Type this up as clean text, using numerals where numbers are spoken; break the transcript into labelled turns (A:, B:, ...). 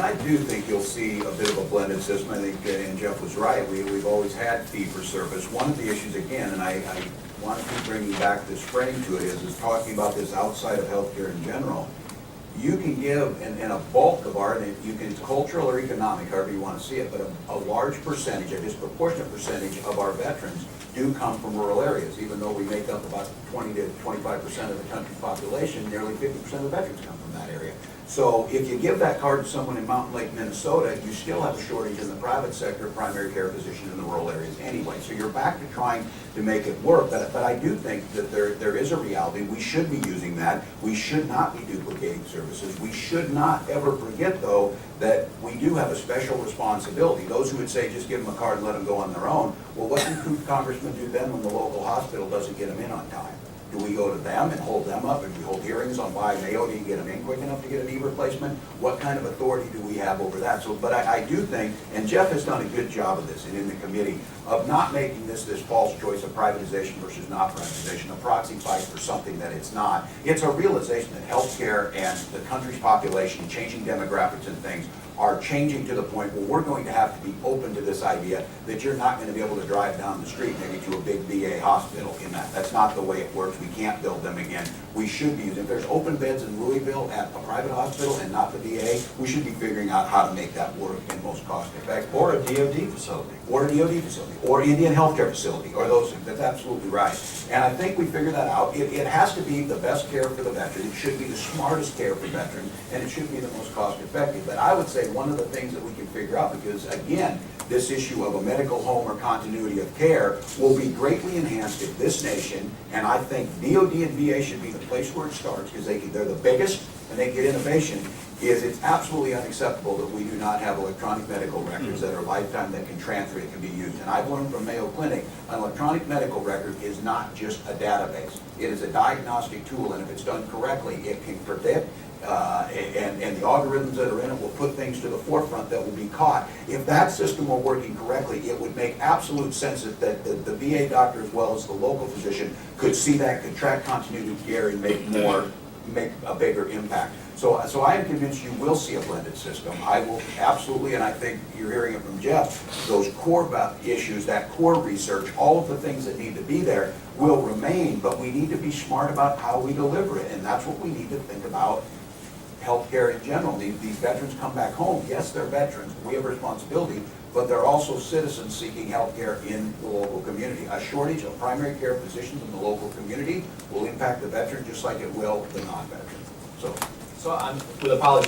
A: I do think you'll see a bit of a blended system. I think, and Jeff was right, we've always had fee-for-service. One of the issues, again, and I want to keep bringing back this frame to it, is talking about this outside of healthcare in general. You can give, and a bulk of our, you can, it's cultural or economic, however you want to see it, but a large percentage, a disproportionate percentage of our veterans do come from rural areas. Even though we make up about 20 to 25% of the country's population, nearly 50% of the veterans come from that area. So if you give that card to someone in Mountain Lake, Minnesota, you still have a shortage in the private sector of primary care physicians in the rural areas anyway. So you're back to trying to make it work. But I do think that there is a reality. We should be using that. We should not be duplicating services. We should not ever forget, though, that we do have a special responsibility. Those who would say just give them a card and let them go on their own, well, what do congressmen do then when the local hospital doesn't get them in on time? Do we go to them and hold them up, and we hold hearings on why Mayo didn't get them in quick enough to get a knee replacement? What kind of authority do we have over that? So, but I do think, and Jeff has done a good job of this, and in the committee, of not making this false choice of privatization versus not privatization, a proxy fight for something that it's not. It's a realization that healthcare and the country's population, changing demographics and things, are changing to the point where we're going to have to be open to this idea that you're not going to be able to drive down the street maybe to a big VA hospital in that. That's not the way it works. We can't build them again. We should be using, if there's open beds in Louisville at a private hospital and not the VA, we should be figuring out how to make that work in most cost effective.
B: Or a DOD facility.
A: Or a DOD facility, or Indian healthcare facility, or those things. That's absolutely right. And I think we figure that out. It has to be the best care for the veteran. It should be the smartest care for veterans, and it should be the most cost effective. But I would say one of the things that we can figure out, because again, this issue of a medical home or continuity of care will be greatly enhanced if this nation, and I think DOD and VA should be the place where it starts, because they're the biggest and they get innovation, is it's absolutely unacceptable that we do not have electronic medical records that are lifetime, that can transfer, that can be used. And I've learned from Mayo Clinic, an electronic medical record is not just a database. It is a diagnostic tool, and if it's done correctly, it can predict, and the algorithms that are in it will put things to the forefront that will be caught. If that system were working correctly, it would make absolute sense that the VA doctor as well as the local physician could see that, could track continuity of care, and make a bigger impact. So I am convinced you will see a blended system. I will absolutely, and I think you're hearing it from Jeff, those core issues, that core research, all of the things that need to be there will remain, but we need to be smart about how we deliver it, and that's what we need to think about healthcare in general. These veterans come back home. Yes, they're veterans. We have a responsibility, but they're also citizens seeking healthcare in the local community. A shortage of primary care physicians in the local community will impact the veteran just like it will the non-veteran.
C: So with apologies.